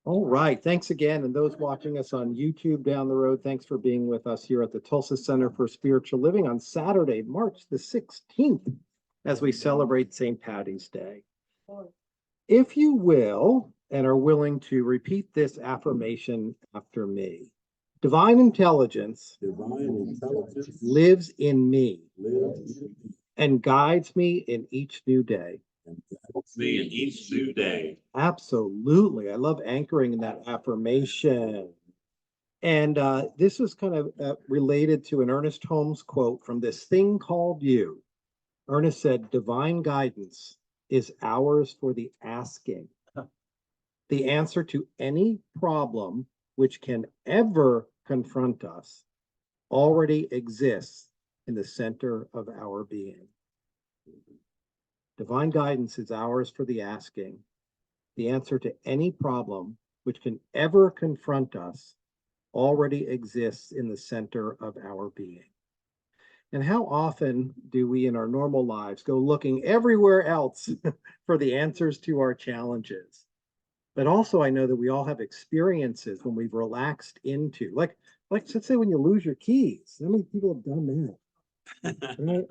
All right. Thanks again. And those watching us on YouTube down the road, thanks for being with us here at the Tulsa Center for Spiritual Living on Saturday, March the 16th, as we celebrate St. Patty's Day. If you will, and are willing to repeat this affirmation after me, divine intelligence lives in me and guides me in each new day. Me in each new day. Absolutely. I love anchoring in that affirmation. And this was kind of related to an Ernest Holmes quote from This Thing Called You. Ernest said, divine guidance is ours for the asking. The answer to any problem which can ever confront us already exists in the center of our being. Divine guidance is ours for the asking. The answer to any problem which can ever confront us already exists in the center of our being. And how often do we in our normal lives go looking everywhere else for the answers to our challenges? But also I know that we all have experiences when we've relaxed into, like let's say when you lose your keys. How many people have done that? Right?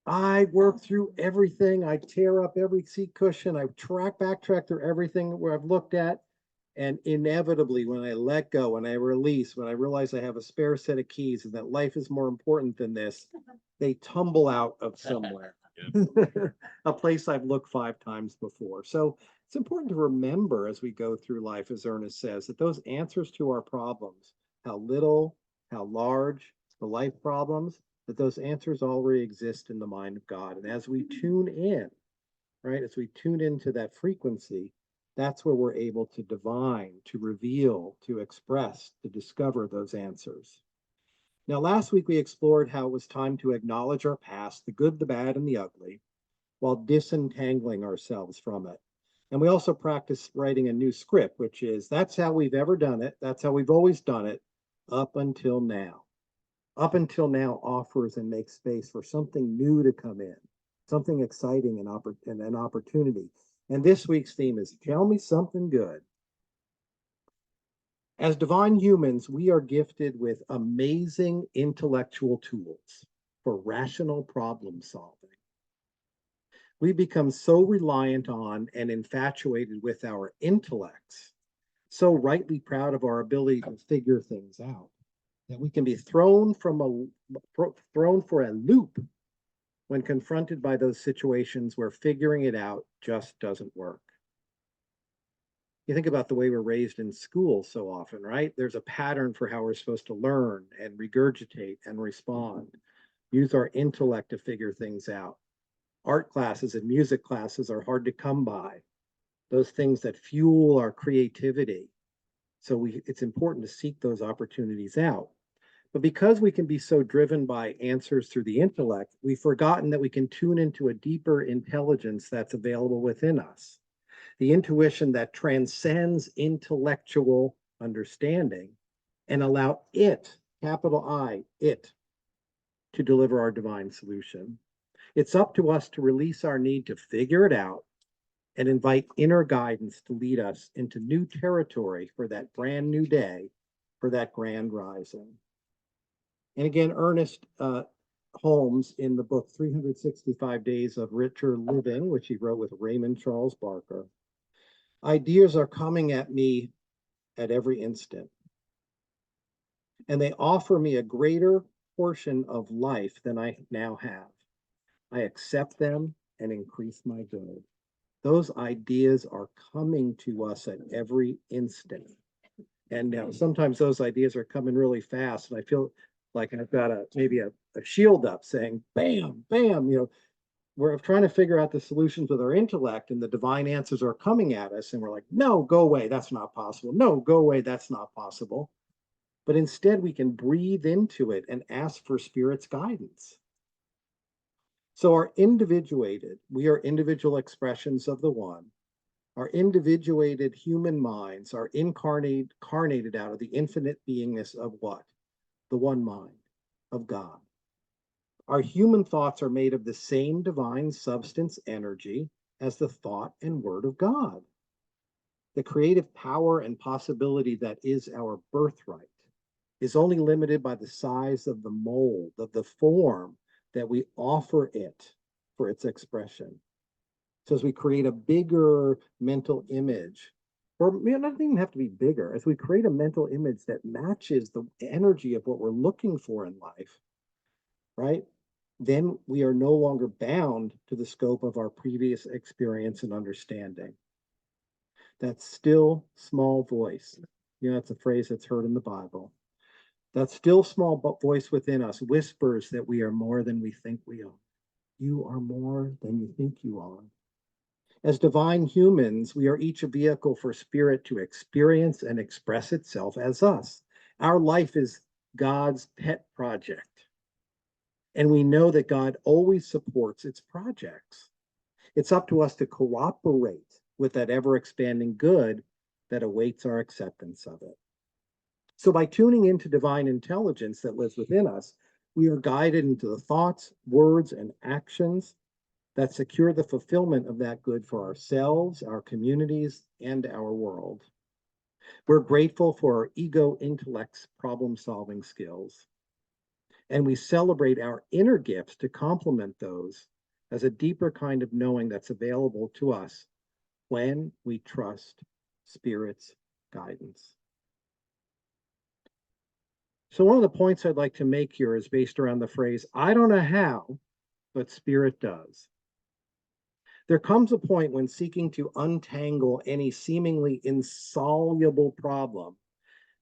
I work through everything. I tear up every seat cushion. I backtrack through everything where I've looked at. And inevitably, when I let go, when I release, when I realize I have a spare set of keys and that life is more important than this, they tumble out of somewhere, a place I've looked 5 times before. So it's important to remember as we go through life, as Ernest says, that those answers to our problems, how little, how large, the life problems, that those answers already exist in the mind of God. And as we tune in, right, as we tune into that frequency, that's where we're able to divine, to reveal, to express, to discover those answers. Now, last week we explored how it was time to acknowledge our past, the good, the bad, and the ugly, while disentangling ourselves from it. And we also practiced writing a new script, which is that's how we've ever done it. That's how we've always done it up until now. Up until now offers and makes space for something new to come in, something exciting and an opportunity. And this week's theme is tell me something good. As divine humans, we are gifted with amazing intellectual tools for rational problem solving. We become so reliant on and infatuated with our intellects, so rightly proud of our ability to figure things out, that we can be thrown for a loop when confronted by those situations where figuring it out just doesn't work. You think about the way we're raised in school so often, right? There's a pattern for how we're supposed to learn and regurgitate and respond, use our intellect to figure things out. Art classes and music classes are hard to come by, those things that fuel our creativity. So it's important to seek those opportunities out. But because we can be so driven by answers through the intellect, we've forgotten that we can tune into a deeper intelligence that's available within us. The intuition that transcends intellectual understanding and allow it, capital I, it, to deliver our divine solution. It's up to us to release our need to figure it out and invite inner guidance to lead us into new territory for that brand new day, for that grand rising. And again, Ernest Holmes, in the book 365 Days of Richer Living, which he wrote with Raymond Charles Barker, ideas are coming at me at every instant, and they offer me a greater portion of life than I now have. I accept them and increase my good. Those ideas are coming to us at every instant. And now sometimes those ideas are coming really fast, and I feel like I've got maybe a shield up saying, bam, bam, we're trying to figure out the solutions with our intellect, and the divine answers are coming at us, and we're like, no, go away, that's not possible. No, go away, that's not possible. But instead, we can breathe into it and ask for Spirit's guidance. So we are individual expressions of the One. Our individuated human minds are incarnated out of the infinite beingness of what? The one mind of God. Our human thoughts are made of the same divine substance energy as the thought and word of God. The creative power and possibility that is our birthright is only limited by the size of the mold, of the form that we offer it for its expression. So as we create a bigger mental image, or it doesn't even have to be bigger, as we create a mental image that matches the energy of what we're looking for in life, right? Then we are no longer bound to the scope of our previous experience and understanding. That still small voice, it's a phrase that's heard in the Bible. That still small voice within us whispers that we are more than we think we are. You are more than you think you are. As divine humans, we are each a vehicle for spirit to experience and express itself as us. Our life is God's pet project. And we know that God always supports its projects. It's up to us to cooperate with that ever expanding good that awaits our acceptance of it. So by tuning into divine intelligence that lives within us, we are guided into the thoughts, words, and actions that secure the fulfillment of that good for ourselves, our communities, and our world. We're grateful for our ego intellect's problem-solving skills, and we celebrate our inner gifts to complement those as a deeper kind of knowing that's available to us when we trust Spirit's guidance. So one of the points I'd like to make here is based around the phrase, I don't know how, but Spirit does. There comes a point when seeking to untangle any seemingly insoluble problem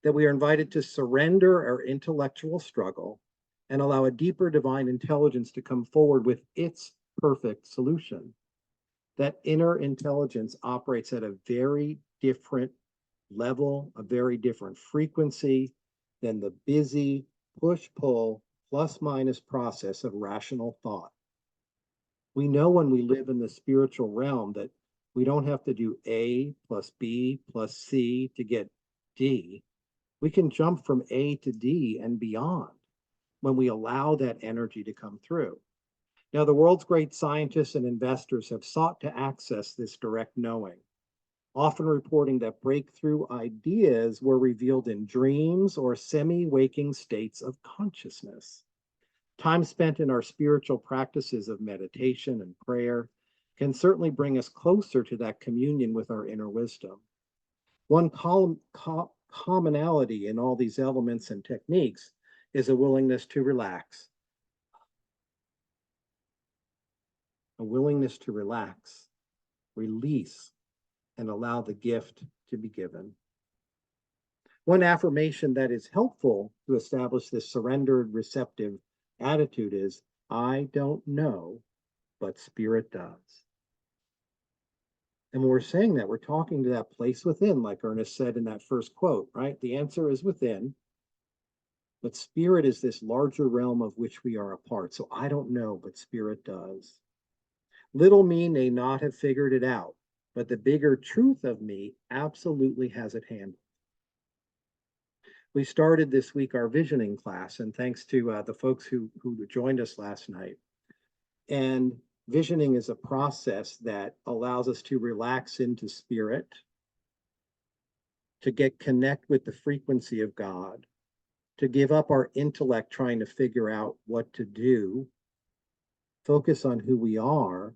that we are invited to surrender our intellectual struggle and allow a deeper divine intelligence to come forward with its perfect solution. That inner intelligence operates at a very different level, a very different frequency than the busy push-pull plus-minus process of rational thought. We know when we live in the spiritual realm that we don't have to do A plus B plus C to get D. We can jump from A to D and beyond when we allow that energy to come through. Now, the world's great scientists and investors have sought to access this direct knowing, often reporting that breakthrough ideas were revealed in dreams or semi-waking states of consciousness. Time spent in our spiritual practices of meditation and prayer can certainly bring us closer to that communion with our inner wisdom. One commonality in all these elements and techniques is a willingness to relax. A willingness to relax, release, and allow the gift to be given. One affirmation that is helpful to establish this surrendered, receptive attitude is, I don't know, but Spirit does. And when we're saying that, we're talking to that place within, like Ernest said in that first quote, right? The answer is within, but Spirit is this larger realm of which we are a part. So I don't know, but Spirit does. Little me may not have figured it out, but the bigger truth of me absolutely has it handled. We started this week our visioning class, and thanks to the folks who joined us last night. And visioning is a process that allows us to relax into Spirit, to get connect with the frequency of God, to give up our intellect trying to figure out what to do, focus on who we are,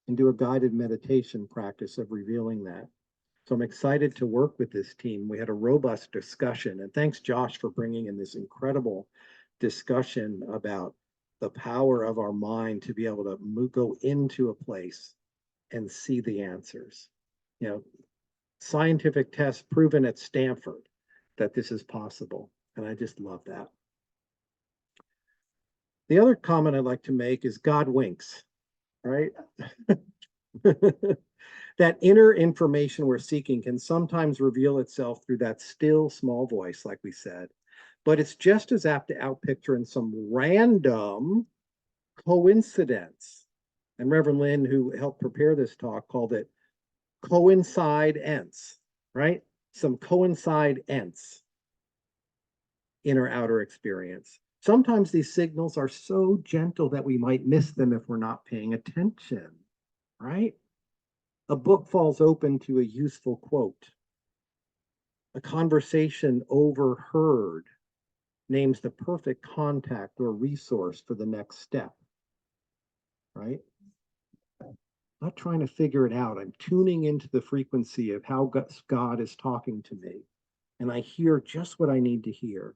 and do a guided meditation practice of revealing that. So I'm excited to work with this team. We had a robust discussion, and thanks, Josh, for bringing in this incredible discussion about the power of our mind to be able to go into a place and see the answers. Scientific tests proven at Stanford that this is possible, and I just love that. The other comment I'd like to make is God winks, right? That inner information we're seeking can sometimes reveal itself through that still small voice, like we said, but it's just as apt to outpicture in some random coincidence. And Reverend Lynn, who helped prepare this talk, called it coincidence, right? Some coincidence in our outer experience. Sometimes these signals are so gentle that we might miss them if we're not paying attention, right? A book falls open to a useful quote. A conversation overheard names the perfect contact or resource for the next step, right? I'm not trying to figure it out. I'm tuning into the frequency of how God is talking to me, and I hear just what I need to hear.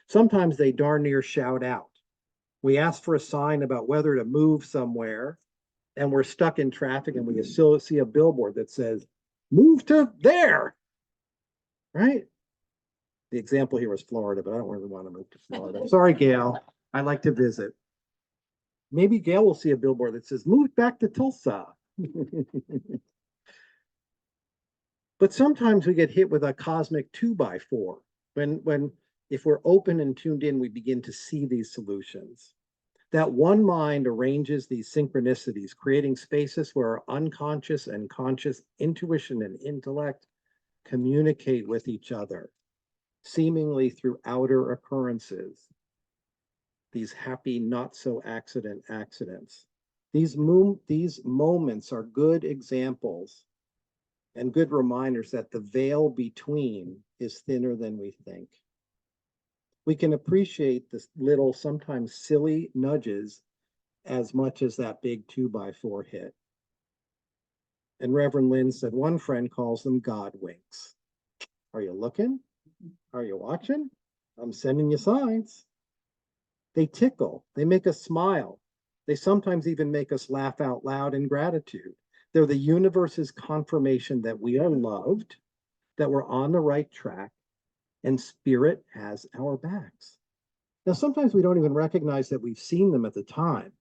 Sometimes they darn near shout out. We ask for a sign about whether to move somewhere, and we're stuck in traffic, and we still see a billboard that says, move to there, right? The example here was Florida, but I don't really want to move to Florida. Sorry, Gail. I like to visit. Maybe Gail will see a billboard that says, move back to Tulsa. But sometimes we get hit with a cosmic 2x4. When if we're open and tuned in, we begin to see these solutions. That one mind arranges these synchronicities, creating spaces where our unconscious and conscious intuition and intellect communicate with each other, seemingly through outer occurrences, these happy, not so accidents. These moments are good examples and good reminders that the veil between is thinner than we think. We can appreciate the little, sometimes silly nudges as much as that big 2x4 hit. And Reverend Lynn said one friend calls them God winks. Are you looking? Are you watching? I'm sending you signs. They tickle, they make us smile. They sometimes even make us laugh out loud in gratitude. They're the universe's confirmation that we are loved, that we're on the right track, and spirit has our backs. Now, sometimes we don't even recognize that we've seen them at the time,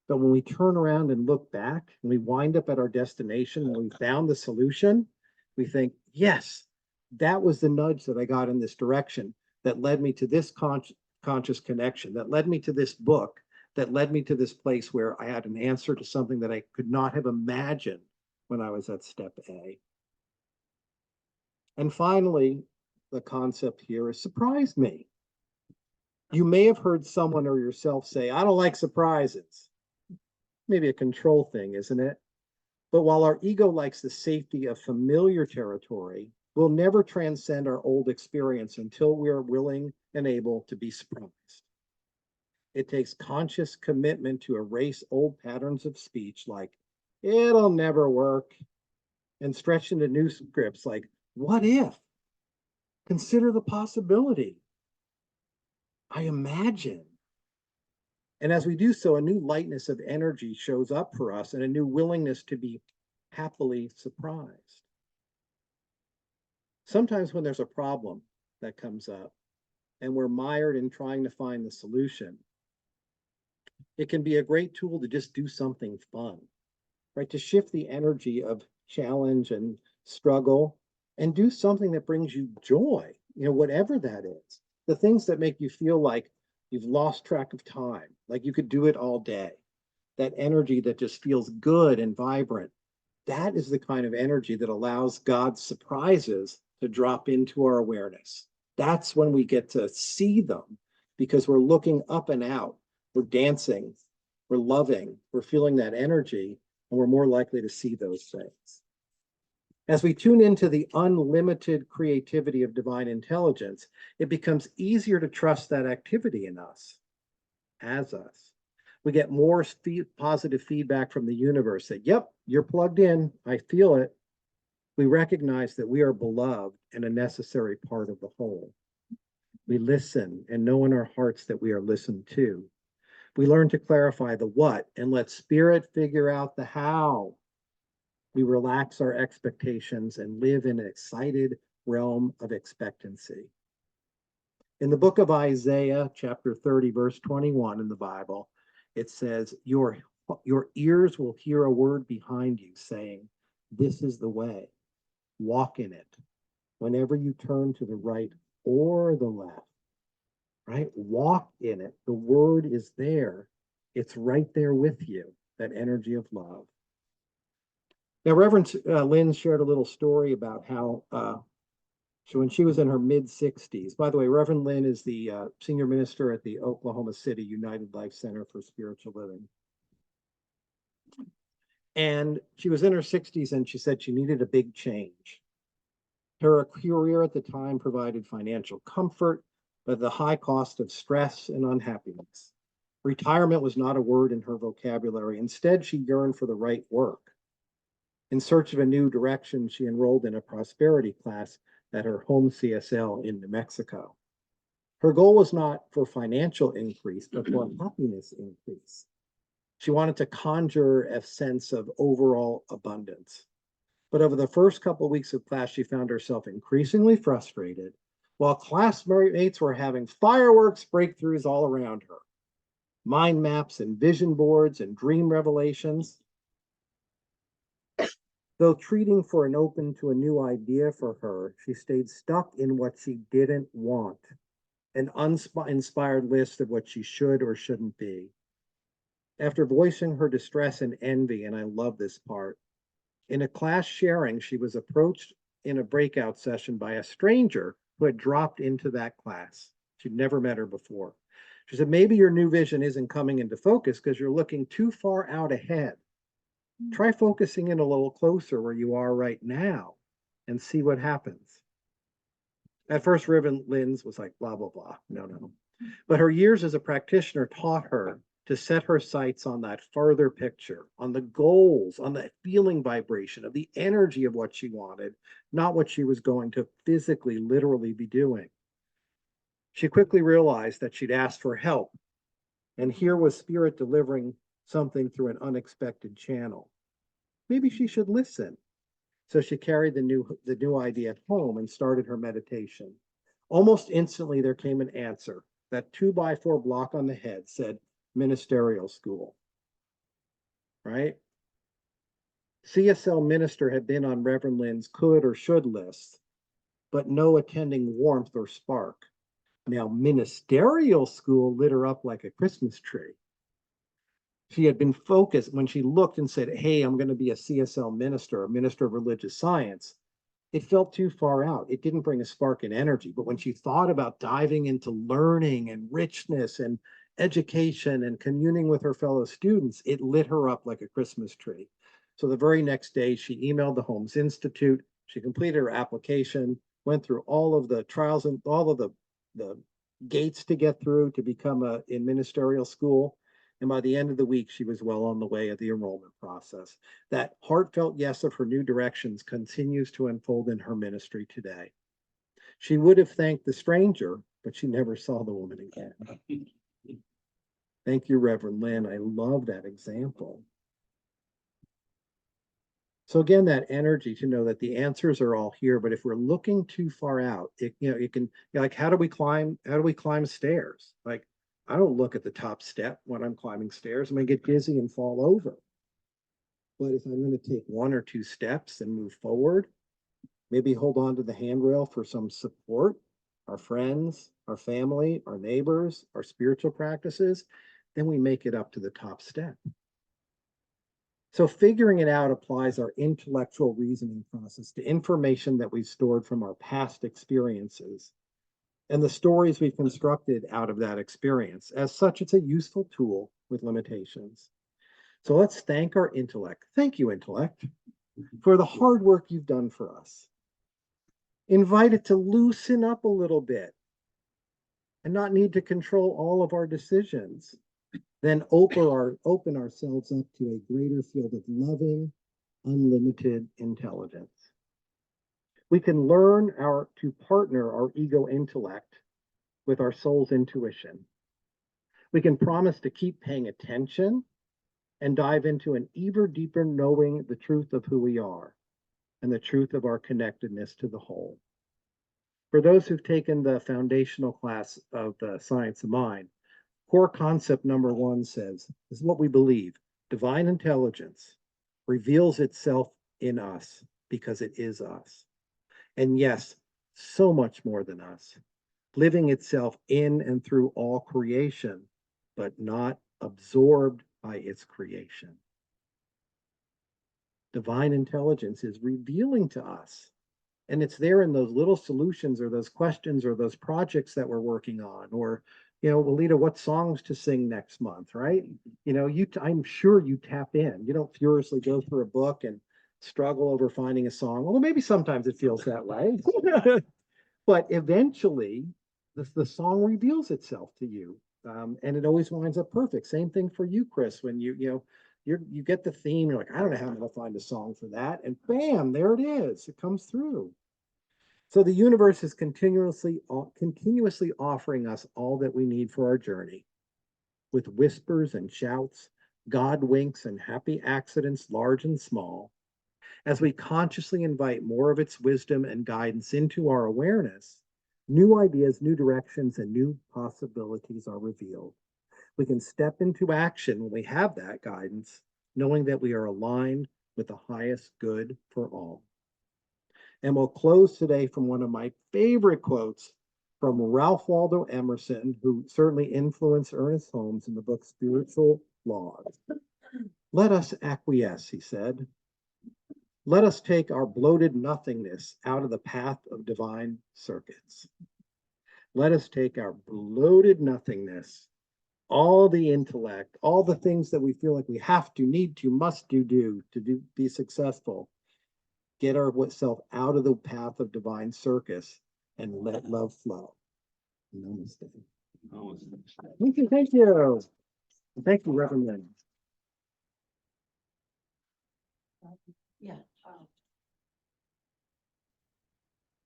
but when we turn around and look back and we wind up at our destination and we found the solution, we think, yes, that was the nudge that I got in this direction that led me to this conscious connection, that led me to this book, that led me to this place where I had an answer to something that I could not have imagined when I was at step A. And finally, the concept here is surprise me. You may have heard someone or yourself say, I don't like surprises. Maybe a control thing, isn't it? But while our ego likes the safety of familiar territory, we'll never transcend our old experience until we are willing and able to be surprised. It takes conscious commitment to erase old patterns of speech like, it'll never work, and stretch into new scripts like, what if? Consider the possibility. I imagine. And as we do so, a new lightness of energy shows up for us and a new willingness to be happily surprised. Sometimes when there's a problem that comes up and we're mired in trying to find the solution, it can be a great tool to just do something fun, right? To shift the energy of challenge and struggle and do something that brings you joy, whatever that is. The things that make you feel like you've lost track of time, like you could do it all day. That energy that just feels good and vibrant. That is the kind of energy that allows God's surprises to drop into our awareness. That's when we get to see them because we're looking up and out. We're dancing, we're loving, we're feeling that energy, and we're more likely to see those things. As we tune into the unlimited creativity of divine intelligence, it becomes easier to trust that activity in us, as us. We get more positive feedback from the universe that, yep, you're plugged in, I feel it. We recognize that we are beloved and a necessary part of the whole. We listen and know in our hearts that we are listened to. We learn to clarify the what and let spirit figure out the how. We relax our expectations and live in an excited realm of expectancy. In the book of Isaiah, chapter 30, verse 21 in the Bible, it says, your ears will hear a word behind you saying, this is the way, walk in it. Whenever you turn to the right or the left, right? Walk in it. The word is there. It's right there with you, that energy of love. Now, Reverend Lynn shared a little story about how when she was in her mid-60s, by the way, Reverend Lynn is the senior minister at the Oklahoma City United Life Center for Spiritual Living. And she was in her 60s and she said she needed a big change. Her career at the time provided financial comfort, but at the high cost of stress and unhappiness. Retirement was not a word in her vocabulary. Instead, she yearned for the right work. In search of a new direction, she enrolled in a prosperity class at her home CSL in New Mexico. Her goal was not for financial increase, but for happiness increase. She wanted to conjure a sense of overall abundance. But over the first couple of weeks of class, she found herself increasingly frustrated while classmates were having fireworks breakthroughs all around her. Mind maps and vision boards and dream revelations. Though treating for an open to a new idea for her, she stayed stuck in what she didn't want, an uninspired list of what she should or shouldn't be. After voicing her distress and envy, and I love this part, in a class sharing, she was approached in a breakout session by a stranger who had dropped into that class. She'd never met her before. She said, maybe your new vision isn't coming into focus because you're looking too far out ahead. Try focusing in a little closer where you are right now and see what happens. At first, Reverend Lynn's was like, blah, blah, blah. No. But her years as a practitioner taught her to set her sights on that further picture, on the goals, on the feeling vibration of the energy of what she wanted, not what she was going to physically, literally be doing. She quickly realized that she'd asked for help, and here was Spirit delivering something through an unexpected channel. Maybe she should listen. So she carried the new idea home and started her meditation. Almost instantly, there came an answer. That 2x4 block on the head said ministerial school, right? CSL minister had been on Reverend Lynn's could or should list, but no attending warmth or spark. Now, ministerial school lit her up like a Christmas tree. She had been focused when she looked and said, hey, I'm going to be a CSL minister, a minister of religious science. It felt too far out. It didn't bring a spark in energy. But when she thought about diving into learning and richness and education and communing with her fellow students, it lit her up like a Christmas tree. So the very next day, she emailed the Holmes Institute. She completed her application, went through all of the trials and all of the gates to get through to become in ministerial school. And by the end of the week, she was well on the way of the enrollment process. That heartfelt yes of her new directions continues to unfold in her ministry today. She would have thanked the stranger, but she never saw the woman again. Thank you, Reverend Lynn. I love that example. So again, that energy to know that the answers are all here, but if we're looking too far out, it can, like, how do we climb stairs? Like, I don't look at the top step when I'm climbing stairs. I'm gonna get dizzy and fall over. But if I'm going to take 1 or 2 steps and move forward, maybe hold on to the handrail for some support, our friends, our family, our neighbors, our spiritual practices, then we make it up to the top step. So figuring it out applies our intellectual reasoning process to information that we've stored from our past experiences and the stories we've constructed out of that experience. As such, it's a useful tool with limitations. So let's thank our intellect. Thank you, intellect, for the hard work you've done for us. Invite it to loosen up a little bit and not need to control all of our decisions. Then open ourselves up to a greater field of loving, unlimited intelligence. We can learn to partner our ego intellect with our soul's intuition. We can promise to keep paying attention and dive into an ever deeper knowing the truth of who we are and the truth of our connectedness to the whole. For those who've taken the foundational class of the science of mind, core concept number 1 says, this is what we believe: divine intelligence reveals itself in us because it is us. And yes, so much more than us, living itself in and through all creation, but not absorbed by its creation. Divine intelligence is revealing to us, and it's there in those little solutions or those questions or those projects that we're working on, or You know, Alita, what songs to sing next month, right? You know, I'm sure you tap in. You don't furiously go through a book and struggle over finding a song. Well, maybe sometimes it feels that way. But eventually, the song reveals itself to you. And it always winds up perfect. Same thing for you, Chris, when you get the theme, you're like, I don't know how I'm going to find a song for that. And bam, there it is. It comes through. So the universe is continuously offering us all that we need for our journey. With whispers and shouts, God winks and happy accidents, large and small. As we consciously invite more of its wisdom and guidance into our awareness, new ideas, new directions, and new possibilities are revealed. We can step into action when we have that guidance, knowing that we are aligned with the highest good for all. And we'll close today from one of my favorite quotes from Ralph Waldo Emerson, who certainly influenced Ernest Holmes in the book Spiritual Laws. Let us acquiesce, he said. Let us take our bloated nothingness out of the path of divine circuits. Let us take our bloated nothingness, all the intellect, all the things that we feel like we have to, need to, must do to be successful, get ourselves out of the path of divine circus and let love flow. Namaste. Thank you. Thank you. Thank you, Reverend Lynn. Yeah.